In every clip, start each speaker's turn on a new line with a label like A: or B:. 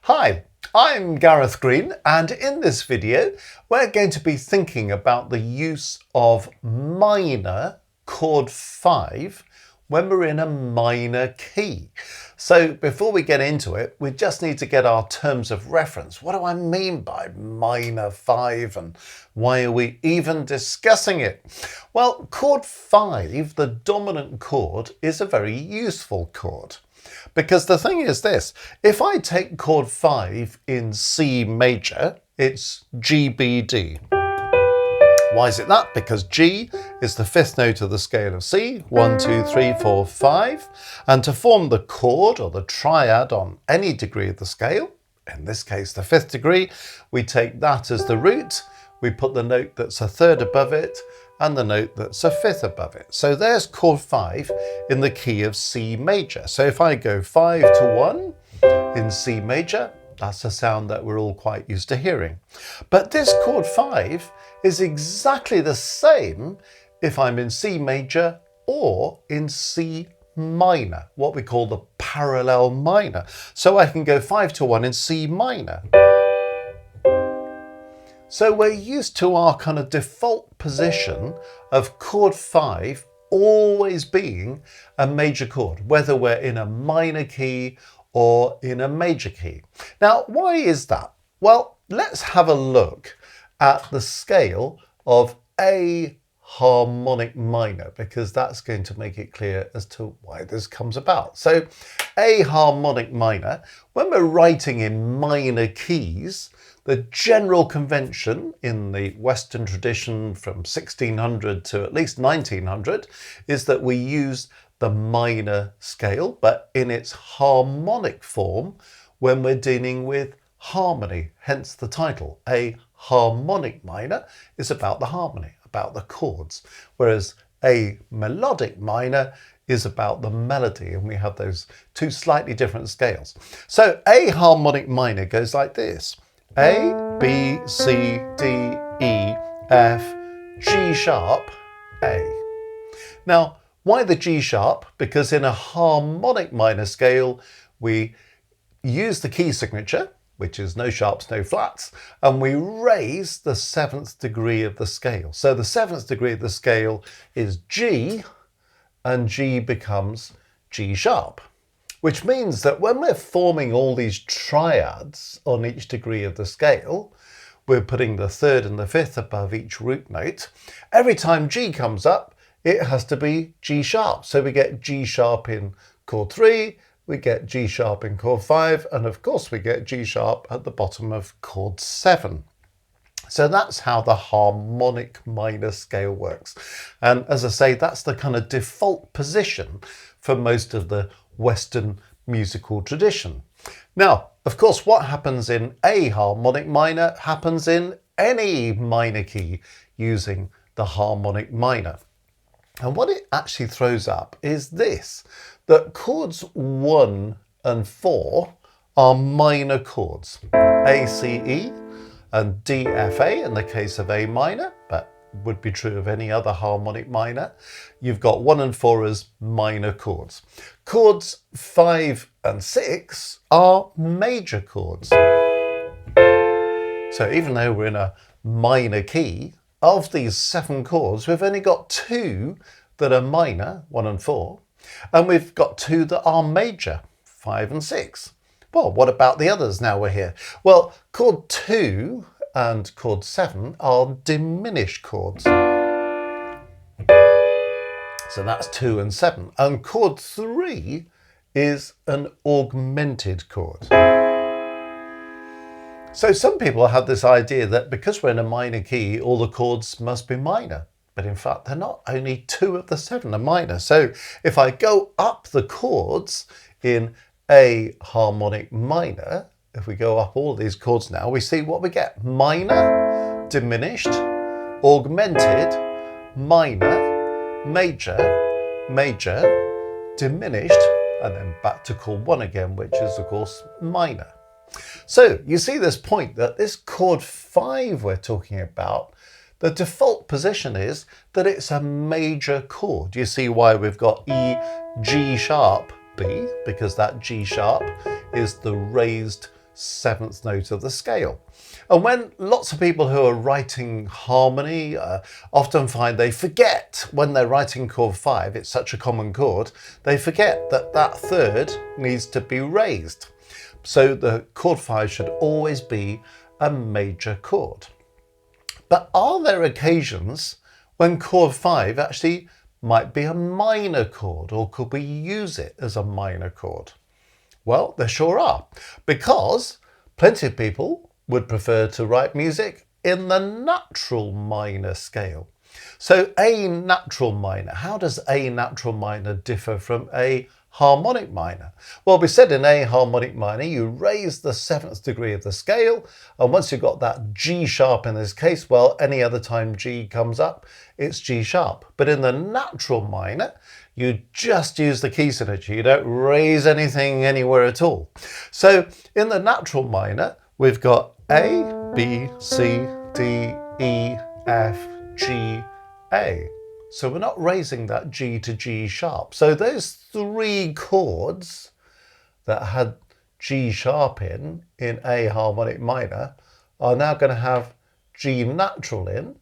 A: Hi, I'm Gareth Green, and in this video we're going to be thinking about the use of minor chord 5 when we're in a minor key. So before we get into it, we just need to get our terms of reference. What do I mean by minor 5 and why are we even discussing it? Well, chord 5, the dominant chord, is a very useful chord. Because the thing is this, if I take chord 5 in C major, it's G, B, D. Why is it that? Because G is the fifth note of the scale of C, 1, 2, 3, 4, 5. And to form the chord or the triad on any degree of the scale, in this case the fifth degree, we take that as the root, we put the note that's a third above it, and the note that's a fifth above it. So there's chord 5 in the key of C major. So if I go 5 to 1 in C major, that's a sound that we're all quite used to hearing. But this chord 5 is exactly the same if I'm in C major or in C minor, what we call the parallel minor. So I can go 5 to 1 in C minor. So we're used to our kind of default position of chord 5 always being a major chord, whether we're in a minor key or in a major key. Now, why is that? Well, let's have a look at the scale of A harmonic minor, because that's going to make it clear as to why this comes about. So A harmonic minor, when we're writing in minor keys, the general convention in the Western tradition from 1600 to at least 1900 is that we use the minor scale, but in its harmonic form when we're dealing with harmony, hence the title. A harmonic minor is about the harmony, about the chords, whereas a melodic minor is about the melody, and we have those two slightly different scales. So A harmonic minor goes like this. A, B, C, D, E, F, G sharp, A. Now, why the G sharp? Because in a harmonic minor scale, we use the key signature, which is no sharps, no flats, and we raise the seventh degree of the scale. So the seventh degree of the scale is G, and G becomes G sharp. Which means that when we're forming all these triads on each degree of the scale, we're putting the third and the fifth above each root note. Every time G comes up, it has to be G sharp. So we get G sharp in chord 3, we get G sharp in chord 5, and of course we get G sharp at the bottom of chord 7. So that's how the harmonic minor scale works. And as I say, that's the kind of default position for most of the Western musical tradition. Now, of course, what happens in A harmonic minor happens in any minor key using the harmonic minor. And what it actually throws up is this, that chords 1 and 4 are minor chords. A, C, E and D, F, A in the case of A minor, but would be true of any other harmonic minor. You've got 1 and 4 as minor chords. Chords 5 and 6 are major chords. So even though we're in a minor key, of these 7 chords, we've only got 2 that are minor, 1 and 4, and we've got 2 that are major, 5 and 6. Well, what about the others now we're here? Well, chord 2 and chord 7 are diminished chords. So that's 2 and 7. And chord 3 is an augmented chord. So some people have this idea that because we're in a minor key, all the chords must be minor. But in fact, they're not. Only 2 of the 7 are minor. So if I go up the chords in A harmonic minor, if we go up all these chords now, we see what we get. Minor, diminished, augmented, minor, major, major, diminished, and then back to chord 1 again, which is of course minor. So you see this point that this chord 5 we're talking about, the default position is that it's a major chord. You see why we've got E, G sharp, B, because that G sharp is the raised seventh note of the scale. And when lots of people who are writing harmony often find they forget when they're writing chord 5, it's such a common chord, they forget that that third needs to be raised. So the chord 5 should always be a major chord. But are there occasions when chord 5 actually might be a minor chord, or could we use it as a minor chord? Well, there sure are, because plenty of people would prefer to write music in the natural minor scale. So A natural minor, how does A natural minor differ from A harmonic minor? Well, we said in A harmonic minor, you raise the seventh degree of the scale, and once you've got that G sharp in this case, well, any other time G comes up, it's G sharp. But in the natural minor, you just use the key signature. You don't raise anything anywhere at all. So in the natural minor, we've got A, B, C, D, E, F, G, A. So we're not raising that G to G sharp. So those three chords that had G sharp in A harmonic minor are now going to have G natural in,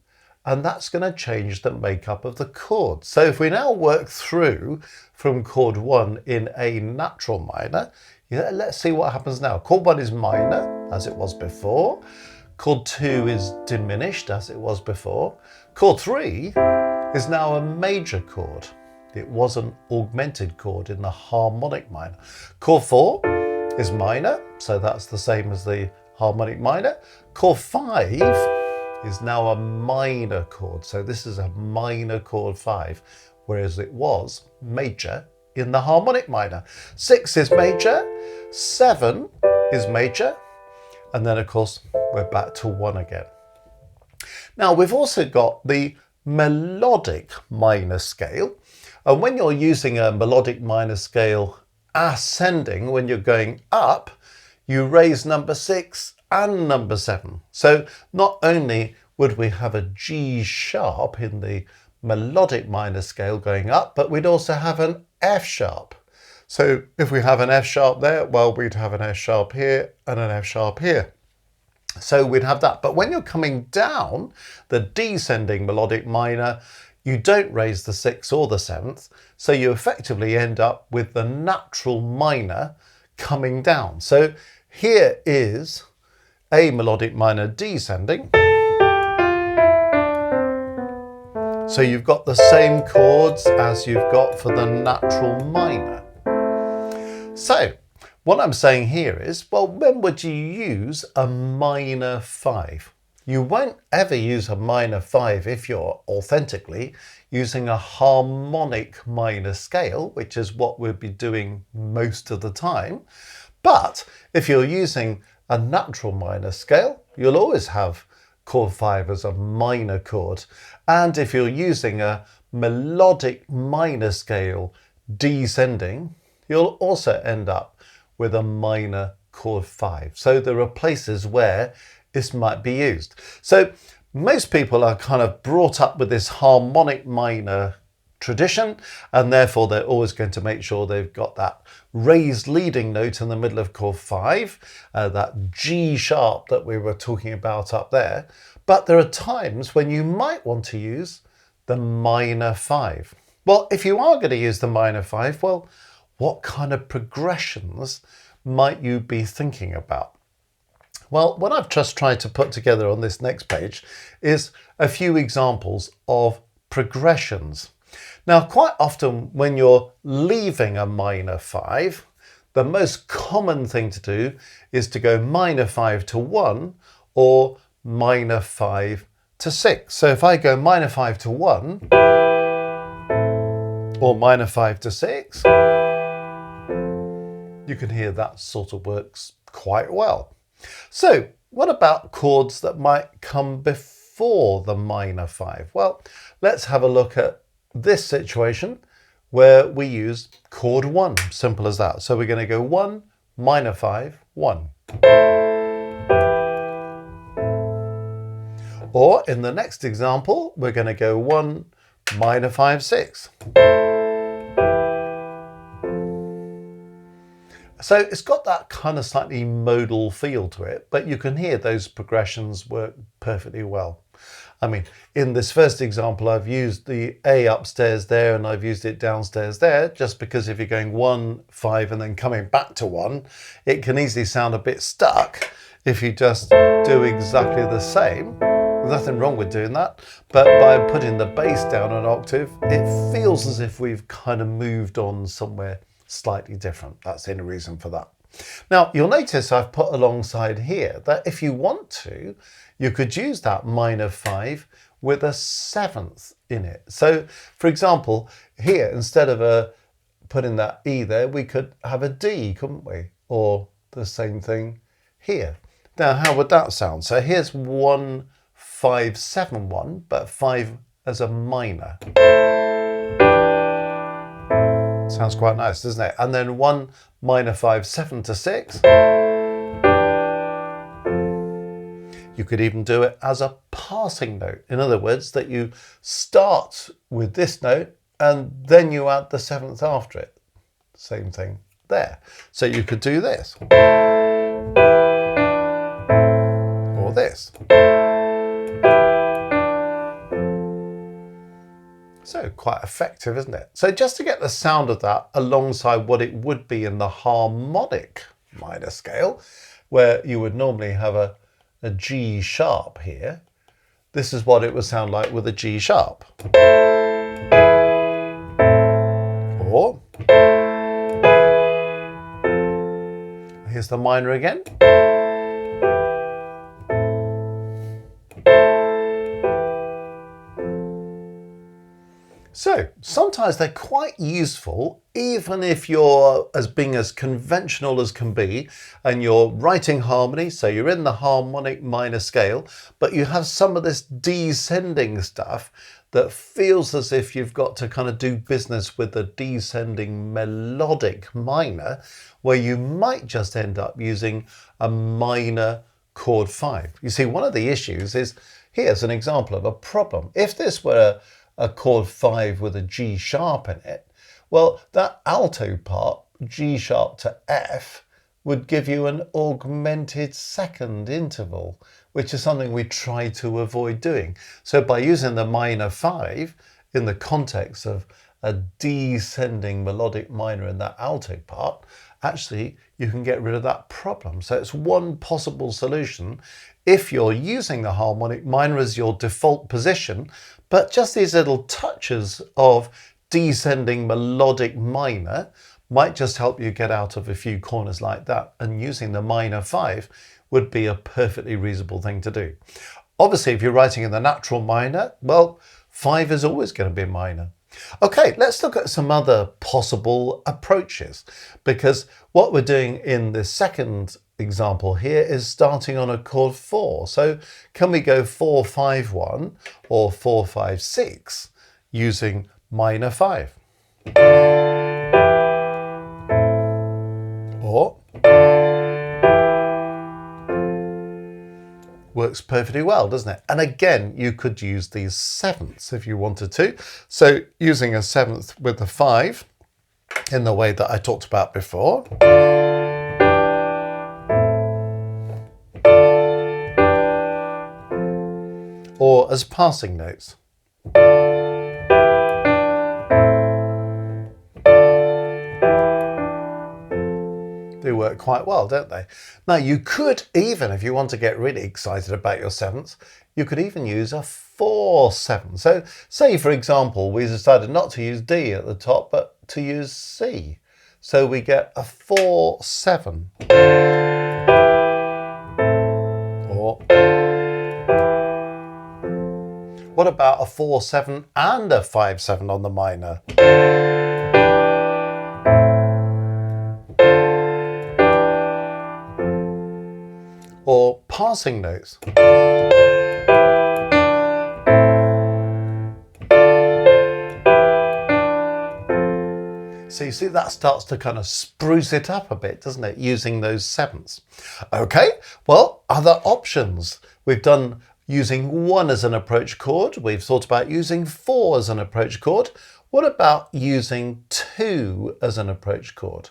A: and that's going to change the makeup of the chord. So if we now work through from chord 1 in A natural minor, let's see what happens now. Chord 1 is minor, as it was before. Chord 2 is diminished, as it was before. Chord 3 is now a major chord. It was an augmented chord in the harmonic minor. Chord 4 is minor, so that's the same as the harmonic minor. Chord 5 is now a minor chord, so this is a minor chord 5, whereas it was major in the harmonic minor. 6 is major, 7 is major, and then of course we're back to 1 again. Now we've also got the melodic minor scale, and when you're using a melodic minor scale ascending, when you're going up, you raise number 6 and number 7. So not only would we have a G sharp in the melodic minor scale going up, but we'd also have an F sharp. So if we have an F sharp there, well, we'd have an F sharp here and an F sharp here. So we'd have that. But when you're coming down the descending melodic minor, you don't raise the 6th or the 7th. So you effectively end up with the natural minor coming down. So here is A melodic minor descending. So you've got the same chords as you've got for the natural minor. So what I'm saying here is, well, when would you use a minor 5? You won't ever use a minor 5 if you're authentically using a harmonic minor scale, which is what we'll be doing most of the time. But if you're using a natural minor scale, you'll always have chord 5 as a minor chord. And if you're using a melodic minor scale descending, you'll also end up with a minor chord 5. So there are places where this might be used. So most people are kind of brought up with this harmonic minor tradition, and therefore they're always going to make sure they've got that raised leading note in the middle of chord 5, that G sharp that we were talking about up there. But there are times when you might want to use the minor 5. Well, if you are going to use the minor 5, well, what kind of progressions might you be thinking about? Well, what I've just tried to put together on this next page is a few examples of progressions. Now, quite often when you're leaving a minor 5, the most common thing to do is to go minor 5 to 1 or minor 5 to 6. So if I go minor 5 to 1 or minor 5 to 6, you can hear that sort of works quite well. So what about chords that might come before the minor 5? Well, let's have a look at this situation where we use chord 1, simple as that. So we're going to go 1, minor 5, 1. Or in the next example, we're going to go 1, minor 5, 6. So it's got that kind of slightly modal feel to it, but you can hear those progressions work perfectly well. I mean, in this first example, I've used the A upstairs there and I've used it downstairs there, just because if you're going 1, 5 and then coming back to 1, it can easily sound a bit stuck if you just do exactly the same. There's nothing wrong with doing that, but by putting the bass down an octave, it feels as if we've kind of moved on somewhere slightly different. That's the only reason for that. Now, you'll notice I've put alongside here that if you want to, you could use that minor 5 with a 7th in it. So, for example, here, instead of putting that E there, we could have a D, couldn't we? Or the same thing here. Now, how would that sound? So here's 1, 5, 7, 1, but 5 as a minor. Sounds quite nice, doesn't it? And then 1, minor 5, 7 to 6. You could even do it as a passing note. In other words, that you start with this note and then you add the 7th after it. Same thing there. So you could do this. Or this. So quite effective, isn't it? So just to get the sound of that alongside what it would be in the harmonic minor scale, where you would normally have a G sharp here, this is what it would sound like with a G sharp. Or here's the minor again. So sometimes they're quite useful, even if you're being as conventional as can be and you're writing harmony, so you're in the harmonic minor scale, but you have some of this descending stuff that feels as if you've got to kind of do business with the descending melodic minor, where you might just end up using a minor chord 5. You see, one of the issues is, here's an example of a problem. If this were a chord 5 with a G sharp in it, well, that alto part, G sharp to F, would give you an augmented second interval, which is something we try to avoid doing. So by using the minor 5 in the context of a descending melodic minor in that alto part, actually you can get rid of that problem. So it's one possible solution if you're using the harmonic minor as your default position, but just these little touches of descending melodic minor might just help you get out of a few corners like that, and using the minor 5 would be a perfectly reasonable thing to do. Obviously, if you're writing in the natural minor, well, 5 is always going to be minor. Okay, let's look at some other possible approaches, because what we're doing in the second example here is starting on a chord 4. So can we go 4, 5, 1 or 4, 5, 6 using minor 5? Or works perfectly well, doesn't it? And again, you could use these 7ths if you wanted to. So using a 7th with the 5 in the way that I talked about before. Or as passing notes. They work quite well, don't they? Now you could even, if you want to get really excited about your 7ths, you could even use a 4/7. So say, for example, we decided not to use D at the top, but to use C. So we get a 4/7. Or what about a 4/7 and a 5/7 on the minor? Or passing notes. So you see, that starts to kind of spruce it up a bit, doesn't it, using those 7ths. Okay, well, other options. We've done using 1 as an approach chord. We've thought about using 4 as an approach chord. What about using 2 as an approach chord?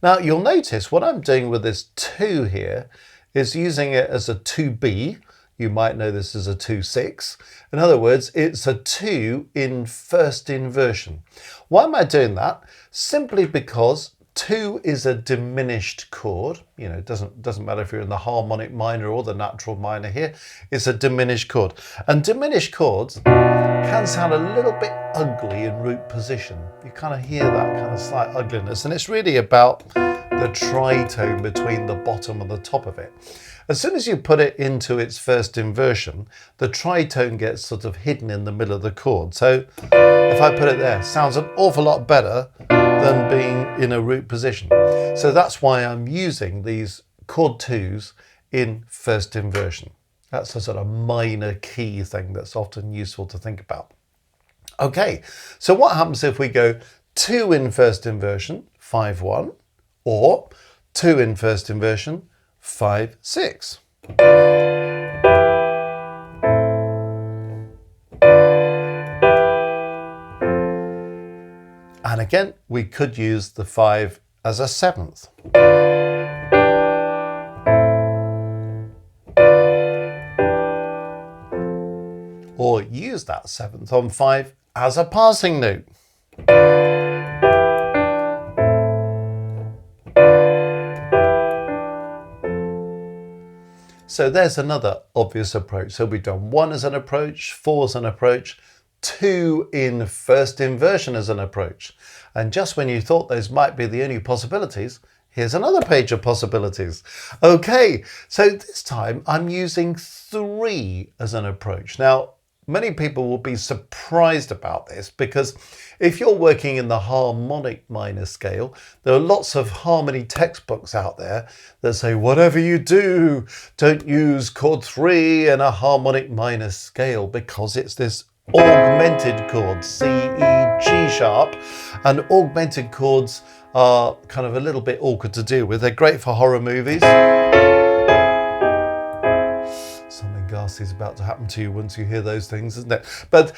A: Now you'll notice what I'm doing with this 2 here is using it as a 2B. You might know this as a 2/6. In other words, it's a 2 in first inversion. Why am I doing that? Simply because 2 is a diminished chord. You know, it doesn't matter if you're in the harmonic minor or the natural minor here. It's a diminished chord. And diminished chords can sound a little bit ugly in root position. You kind of hear that kind of slight ugliness. And it's really about the tritone between the bottom and the top of it. As soon as you put it into its first inversion, the tritone gets sort of hidden in the middle of the chord. So if I put it there, it sounds an awful lot better than being in a root position. So that's why I'm using these chord 2s in first inversion. That's a sort of minor key thing that's often useful to think about. Okay, so what happens if we go 2 in first inversion, 5/1, or 2 in first inversion, 5/6? And again, we could use the 5 as a 7th. Or use that 7th on 5 as a passing note. So there's another obvious approach. So we've done 1 as an approach, 4 as an approach, 2 in first inversion as an approach. And just when you thought those might be the only possibilities, here's another page of possibilities. Okay, so this time I'm using 3 as an approach. Now, many people will be surprised about this because if you're working in the harmonic minor scale, there are lots of harmony textbooks out there that say, whatever you do, don't use chord 3 in a harmonic minor scale because it's this augmented chord, C, E, G sharp, and augmented chords are kind of a little bit awkward to deal with. They're great for horror movies. Something ghastly is about to happen to you once you hear those things, isn't it? But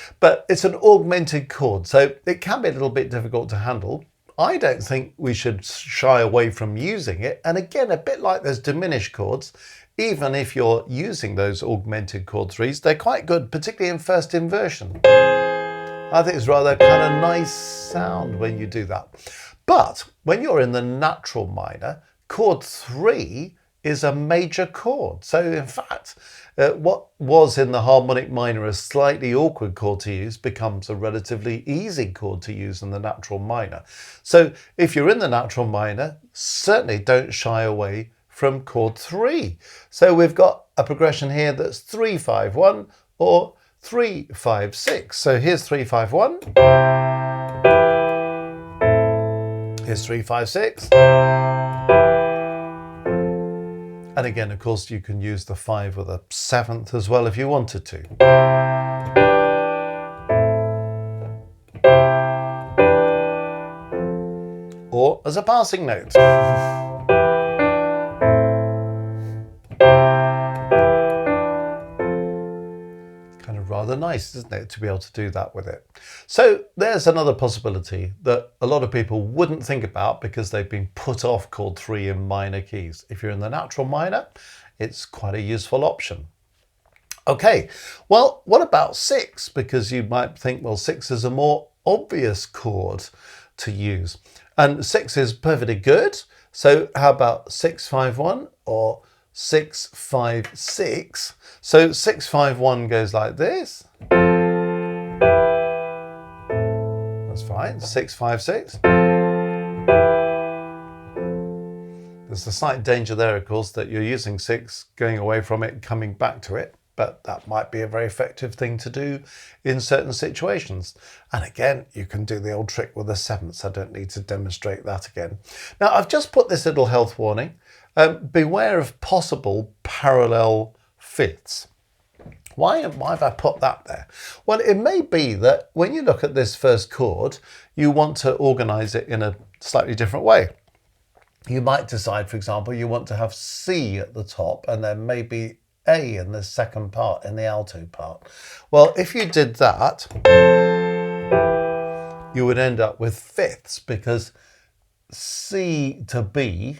A: it's an augmented chord, so it can be a little bit difficult to handle. I don't think we should shy away from using it. And again, a bit like those diminished chords, even if you're using those augmented chord 3s, they're quite good, particularly in first inversion. I think it's rather kind of nice sound when you do that. But when you're in the natural minor, chord 3 is a major chord. So in fact, what was in the harmonic minor a slightly awkward chord to use becomes a relatively easy chord to use in the natural minor. So if you're in the natural minor, certainly don't shy away from chord 3. So we've got a progression here that's 3/5/1 or 3/5/6. So here's 3/5/1. Here's 3/5/6. And again, of course, you can use the 5 with a 7th as well if you wanted to. Or as a passing note. Kind of rather nice, isn't it, to be able to do that with it. So there's another possibility that a lot of people wouldn't think about because they've been put off chord 3 in minor keys. If you're in the natural minor, it's quite a useful option. Okay, well, what about 6? Because you might think, well, 6 is a more obvious chord to use. And 6 is perfectly good. So how about 6/5/1 or 6/5/6? So 6/5/1 goes like this. That's fine. 6/5/6. There's a slight danger there, of course, that you're using 6, going away from it, coming back to it. But that might be a very effective thing to do in certain situations. And again, you can do the old trick with the 7ths. I don't need to demonstrate that again. Now, I've just put this little health warning. Beware of possible parallel fifths. Why have I put that there? Well, it may be that when you look at this first chord, you want to organize it in a slightly different way. You might decide, for example, you want to have C at the top and then maybe A in the second part, in the alto part. Well, if you did that, you would end up with fifths, because C to B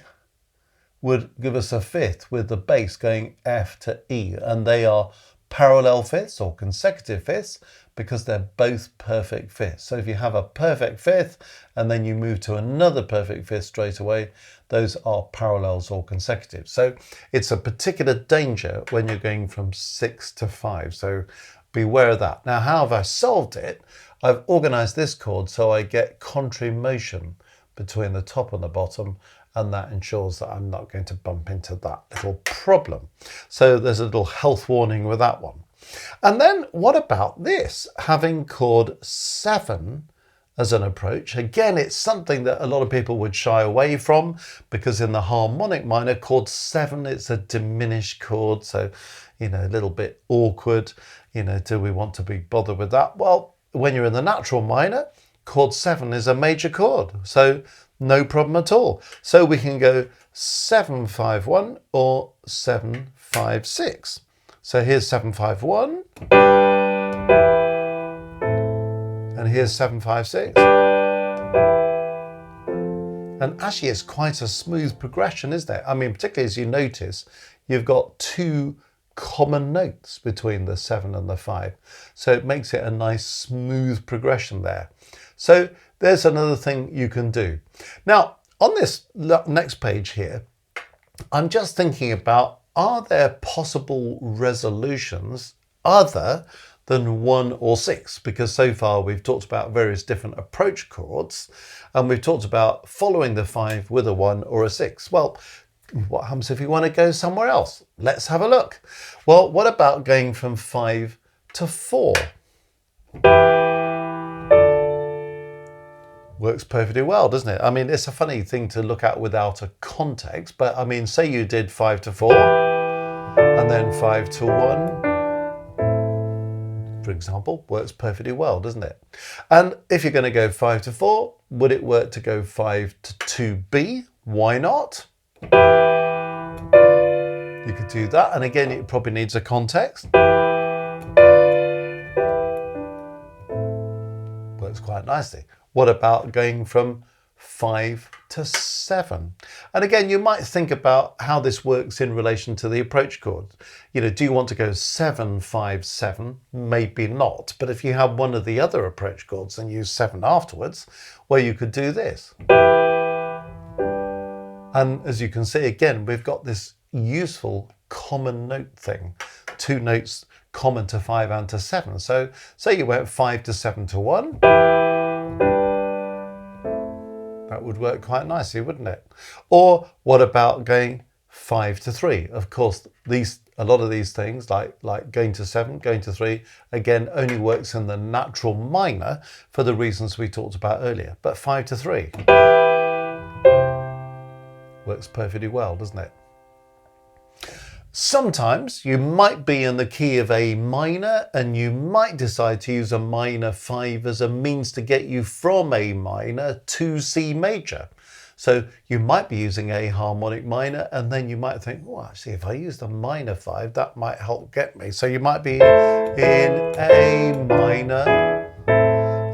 A: would give us a fifth with the bass going F to E, and they are parallel fifths or consecutive fifths because they're both perfect fifths. So if you have a perfect fifth and then you move to another perfect fifth straight away, those are parallels or consecutive. So it's a particular danger when you're going from 6 to 5. So beware of that. Now, how have I solved it? I've organized this chord so I get contrary motion between the top and the bottom, and that ensures that I'm not going to bump into that little problem. So there's a little health warning with that one. And then what about this, having chord 7 as an approach? Again, it's something that a lot of people would shy away from, because in the harmonic minor, chord 7, it's a diminished chord, so a little bit awkward. Do we want to be bothered with that? Well, when you're in the natural minor, chord 7 is a major chord, so no problem at all. So we can go 7-5-1 or 7-5-6. So here's 7-5-1, and here's 7-5-6. And actually it's quite a smooth progression, isn't it? I mean, particularly as you notice, you've got two common notes between the 7 and the 5. So it makes it a nice smooth progression there. So there's another thing you can do. Now, on this next page here, I'm just thinking about, are there possible resolutions other than 1 or 6? Because so far we've talked about various different approach chords, and we've talked about following the 5 with a 1 or a 6. Well, what happens if you want to go somewhere else? Let's have a look. Well, what about going from 5 to 4? Works perfectly well, doesn't it? I mean, it's a funny thing to look at without a context, but I mean, say you did 5 to 4 and then 5 to 1, for example, works perfectly well, doesn't it? And if you're going to go 5 to 4, would it work to go 5 to 2B? Why not? You could do that, and again, it probably needs a context. Works quite nicely. What about going from 5 to 7? And again, you might think about how this works in relation to the approach chords. Do you want to go 7-5-7? Maybe not. But if you have one of the other approach chords and use 7 afterwards, well, you could do this. And as you can see, again, we've got this useful common note thing. 2 notes common to 5 and to 7. So say you went 5 to 7 to 1. That would work quite nicely, wouldn't it? Or what about going 5 to 3? Of course, a lot of these things, like going to 7, going to 3, again, only works in the natural minor for the reasons we talked about earlier. But 5 to 3 works perfectly well, doesn't it? Sometimes you might be in the key of A minor, and you might decide to use a minor 5 as a means to get you from A minor to C major. So you might be using a harmonic minor, and then you might think, oh, actually, if I use the minor 5, that might help get me. So you might be in A minor,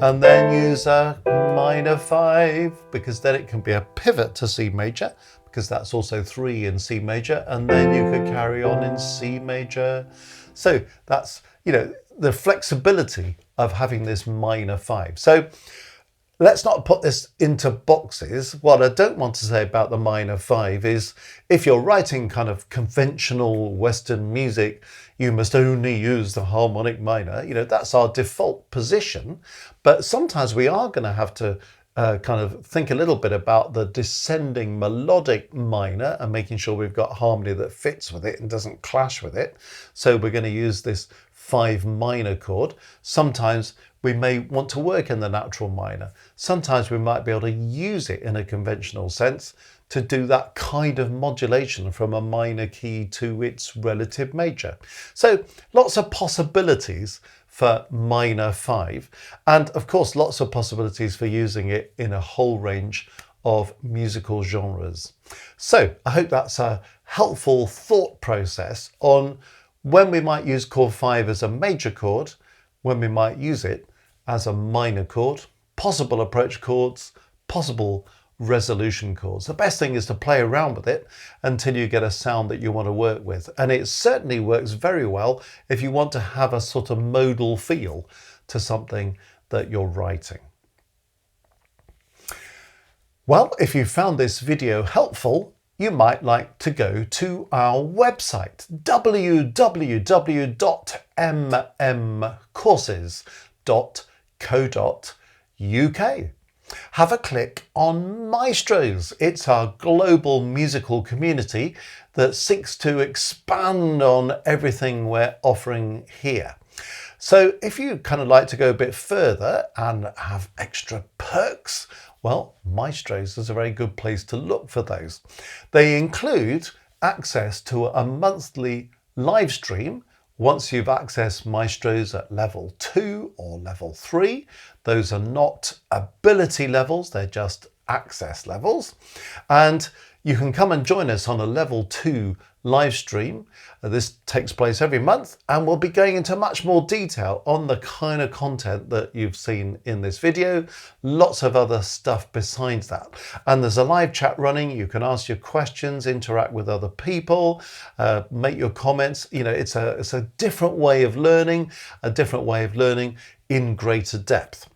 A: and then use a minor 5, because then it can be a pivot to C major, because that's also 3 in C major, and then you could carry on in C major. So that's, the flexibility of having this minor 5. So let's not put this into boxes. What I don't want to say about the minor 5 is, if you're writing kind of conventional Western music, you must only use the harmonic minor. That's our default position. But sometimes we are going to have to kind of think a little bit about the descending melodic minor and making sure we've got harmony that fits with it and doesn't clash with it. So we're going to use this 5 minor chord. Sometimes we may want to work in the natural minor. Sometimes we might be able to use it in a conventional sense to do that kind of modulation from a minor key to its relative major. So lots of possibilities for minor 5, and of course lots of possibilities for using it in a whole range of musical genres. So I hope that's a helpful thought process on when we might use chord 5 as a major chord, when we might use it as a minor chord, possible approach chords, possible resolution chords. The best thing is to play around with it until you get a sound that you want to work with. And it certainly works very well if you want to have a sort of modal feel to something that you're writing. Well, if you found this video helpful, you might like to go to our website, www.mmcourses.co.uk. Have a click on Maestros. It's our global musical community that seeks to expand on everything we're offering here. So if you kind of like to go a bit further and have extra perks, well, Maestros is a very good place to look for those. They include access to a monthly live stream. Once you've accessed Maestros at level 2 or level 3, those are not ability levels, they're just access levels. And you can come and join us on a level 2 live stream. This takes place every month, and we'll be going into much more detail on the kind of content that you've seen in this video. Lots of other stuff besides that. And there's a live chat running. You can ask your questions, interact with other people, make your comments. You know, it's a different way of learning, in greater depth.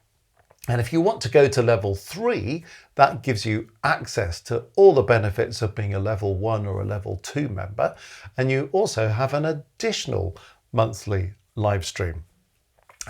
A: And if you want to go to level 3, that gives you access to all the benefits of being a level 1 or a level 2 member. And you also have an additional monthly live stream.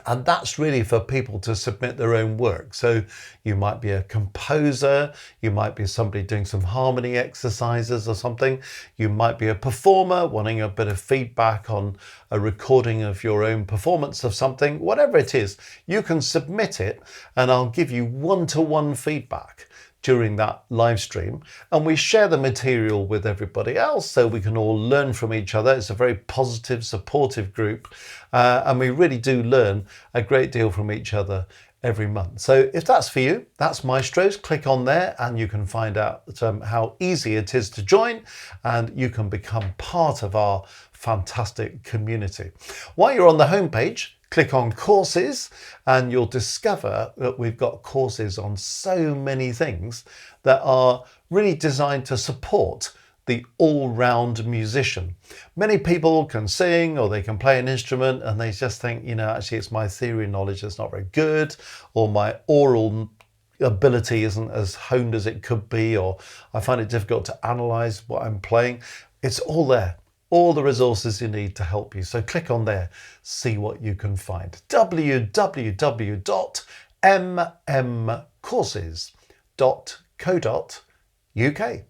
A: And that's really for people to submit their own work. So you might be a composer, you might be somebody doing some harmony exercises or something. You might be a performer wanting a bit of feedback on a recording of your own performance of something. Whatever it is, you can submit it and I'll give you one-to-one feedback during that live stream, and we share the material with everybody else so we can all learn from each other. It's a very positive, supportive group, and we really do learn a great deal from each other every month. So if that's for you, that's Maestros. Click on there and you can find out how easy it is to join, and you can become part of our fantastic community. While you're on the homepage, click on courses and you'll discover that we've got courses on so many things that are really designed to support the all-round musician. Many people can sing or they can play an instrument and they just think, you know, actually it's my theory knowledge that's not very good, or my oral ability isn't as honed as it could be, or I find it difficult to analyze what I'm playing. It's all there. All the resources you need to help you. So click on there, see what you can find. www.mmcourses.co.uk.